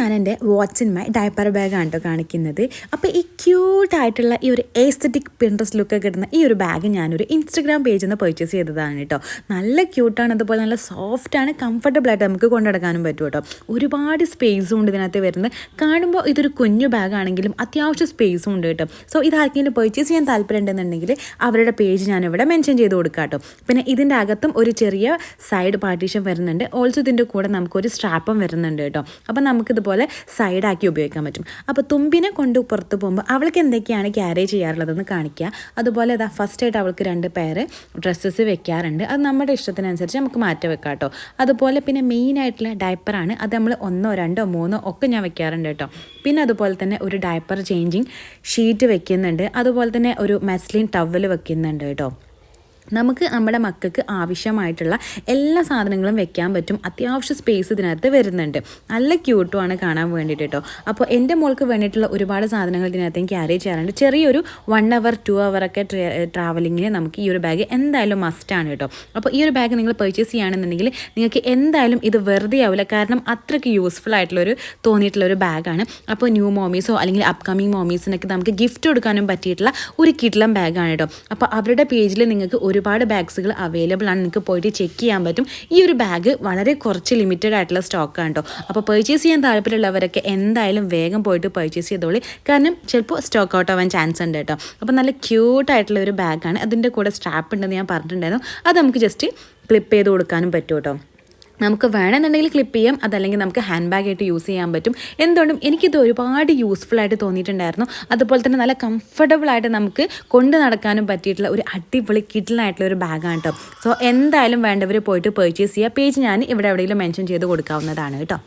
ഞാൻ എൻ്റെ വാട്സ് in my diaper ബാഗാണ് കേട്ടോ കാണിക്കുന്നത്. അപ്പോൾ ഈ ക്യൂട്ടായിട്ടുള്ള ഈ ഒരു എസ്തെറ്റിക് പിൻട്രസ്റ്റ് ലുക്കൊക്കെ കിട്ടുന്ന ഈ ഒരു ബാഗ് ഞാനൊരു ഇൻസ്റ്റഗ്രാം പേജിൽ നിന്ന് പർച്ചേസ് ചെയ്തതാണ് കേട്ടോ. നല്ല ക്യൂട്ടാണ്, അതുപോലെ നല്ല സോഫ്റ്റാണ്, കംഫർട്ടബിളായിട്ട് നമുക്ക് കൊണ്ടുനടക്കാനും പറ്റും കേട്ടോ. ഒരുപാട് സ്പേസും ഉണ്ട് ഇതിനകത്ത് വരുന്നത്. കാണുമ്പോൾ ഇതൊരു കുഞ്ഞു ബാഗാണെങ്കിലും അത്യാവശ്യം സ്പേസും ഉണ്ട് കേട്ടോ. സോ ഇത് ആർക്കെങ്കിലും പർച്ചേസ് ചെയ്യാൻ താല്പര്യം ഉണ്ടെന്നുണ്ടെങ്കിൽ അവരുടെ പേജ് ഞാനിവിടെ മെൻഷൻ ചെയ്ത് കൊടുക്കാം കേട്ടോ. പിന്നെ ഇതിൻ്റെ അകത്തും ഒരു ചെറിയ സൈഡ് പാർട്ടീഷൻ വരുന്നുണ്ട്. ഓൾസോ ഇതിൻ്റെ കൂടെ നമുക്കൊരു സ്ട്രാപ്പും വരുന്നുണ്ട് കേട്ടോ. അപ്പോൾ നമുക്കിതുപോലെ സൈഡാക്കി ഉപയോഗിക്കാൻ പറ്റും. അപ്പോൾ തുമ്പിനെ കൊണ്ട് പുറത്ത് പോകുമ്പോൾ അവൾക്ക് എന്തൊക്കെയാണ് ക്യാരി ചെയ്യാറുള്ളതെന്ന് കാണിക്കുക. അതുപോലെ അതാ ഫസ്റ്റായിട്ട് അവൾക്ക് 2 പെയർ ഡ്രസ്സസ് വെക്കാറുണ്ട്. അത് നമ്മുടെ ഇഷ്ടത്തിനനുസരിച്ച് നമുക്ക് മാറ്റി വെക്കാം കേട്ടോ. അതുപോലെ പിന്നെ മെയിനായിട്ടുള്ള ഡയപ്പറാണ്. അത് നമ്മൾ 1, 2, 3 ഒക്കെ ഞാൻ വെക്കാറുണ്ട് കേട്ടോ. പിന്നെ അതുപോലെ തന്നെ ഒരു ഡയപ്പർ ചേഞ്ചിങ് ഷീറ്റ് വെക്കുന്നുണ്ട്. അതുപോലെ തന്നെ ഒരു മെസ്ലിൻ ടവൽ വെക്കുന്നുണ്ട് കേട്ടോ. നമുക്ക് നമ്മുടെ മക്കൾക്ക് ആവശ്യമായിട്ടുള്ള എല്ലാ സാധനങ്ങളും വെക്കാൻ പറ്റും. അത്യാവശ്യം സ്പേസ് ഇതിനകത്ത് വരുന്നുണ്ട്. നല്ല ക്യൂട്ടുമാണ് കാണാൻ വേണ്ടിയിട്ട് കേട്ടോ. അപ്പോൾ എൻ്റെ മോൾക്ക് വേണ്ടിയിട്ടുള്ള ഒരുപാട് സാധനങ്ങൾ ഇതിനകത്ത് ക്യാരി ചെയ്യാറുണ്ട്. ചെറിയൊരു 1 hour 2 hour ഒക്കെ ട്രാവലിങ്ങിന് നമുക്ക് ഈ ഒരു ബാഗ് എന്തായാലും മസ്റ്റാണ് കേട്ടോ. അപ്പോൾ ഈ ഒരു ബാഗ് നിങ്ങൾ പർച്ചേസ് ചെയ്യുകയാണെന്നുണ്ടെങ്കിൽ നിങ്ങൾക്ക് എന്തായാലും ഇത് വെറുതെ ആവില്ല. കാരണം അത്രയ്ക്ക് യൂസ്ഫുൾ ആയിട്ടുള്ളൊരു തോന്നിയിട്ടുള്ളൊരു ബാഗാണ്. അപ്പോൾ ന്യൂ മോമീസോ അല്ലെങ്കിൽ അപ്കമിങ് മോമീസിനൊക്കെ നമുക്ക് ഗിഫ്റ്റ് കൊടുക്കാനും പറ്റിയിട്ടുള്ള ഒരു കിഡ്ലം ബാഗാണ് കേട്ടോ. അപ്പോൾ അവരുടെ പേജിൽ നിങ്ങൾക്ക് ഒരുപാട് ബാഗ്സുകൾ അവൈലബിൾ ആണ്. നിങ്ങൾക്ക് പോയിട്ട് ചെക്ക് ചെയ്യാൻ പറ്റും. ഈ ഒരു ബാഗ് വളരെ കുറച്ച് ലിമിറ്റഡ് ആയിട്ടുള്ള സ്റ്റോക്കാണ് കേട്ടോ. അപ്പോൾ പർച്ചേസ് ചെയ്യാൻ താല്പര്യമുള്ളവരൊക്കെ എന്തായാലും വേഗം പോയിട്ട് പർച്ചേസ് ചെയ്തോളി. കാരണം ചിലപ്പോൾ സ്റ്റോക്ക് ഔട്ട് ആവാൻ ചാൻസ് ഉണ്ട് കേട്ടോ. അപ്പോൾ നല്ല ക്യൂട്ടായിട്ടുള്ള ഒരു ബാഗാണ്. അതിൻ്റെ കൂടെ സ്ട്രാപ്പ് ഉണ്ടെന്ന് ഞാൻ പറഞ്ഞിട്ടുണ്ടായിരുന്നു. അത് നമുക്ക് ജസ്റ്റ് ക്ലിപ്പ് ചെയ്ത് കൊടുക്കാനും പറ്റും കേട്ടോ. നമുക്ക് വേണമെന്നുണ്ടെങ്കിൽ ക്ലിപ്പ് ചെയ്യാം, അതല്ലെങ്കിൽ നമുക്ക് ഹാൻഡ് ബാഗായിട്ട് യൂസ് ചെയ്യാൻ പറ്റും. എന്തുകൊണ്ടും എനിക്കിത് ഒരുപാട് യൂസ്ഫുൾ ആയിട്ട് തോന്നിയിട്ടുണ്ടായിരുന്നു. അതുപോലെ തന്നെ നല്ല കംഫർട്ടബിളായിട്ട് നമുക്ക് കൊണ്ട് നടക്കാനും പറ്റിയിട്ടുള്ള ഒരു അടിപൊളി കിഡിലായിട്ടുള്ള ഒരു ബാഗാണ് കേട്ടോ. സോ എന്തായാലും വേണ്ടവർ പോയിട്ട് പർച്ചേസ് ചെയ്യുക. പേജ് ഞാൻ ഇവിടെ എവിടെയെങ്കിലും മെൻഷൻ ചെയ്ത് കൊടുക്കാവുന്നതാണ് കേട്ടോ.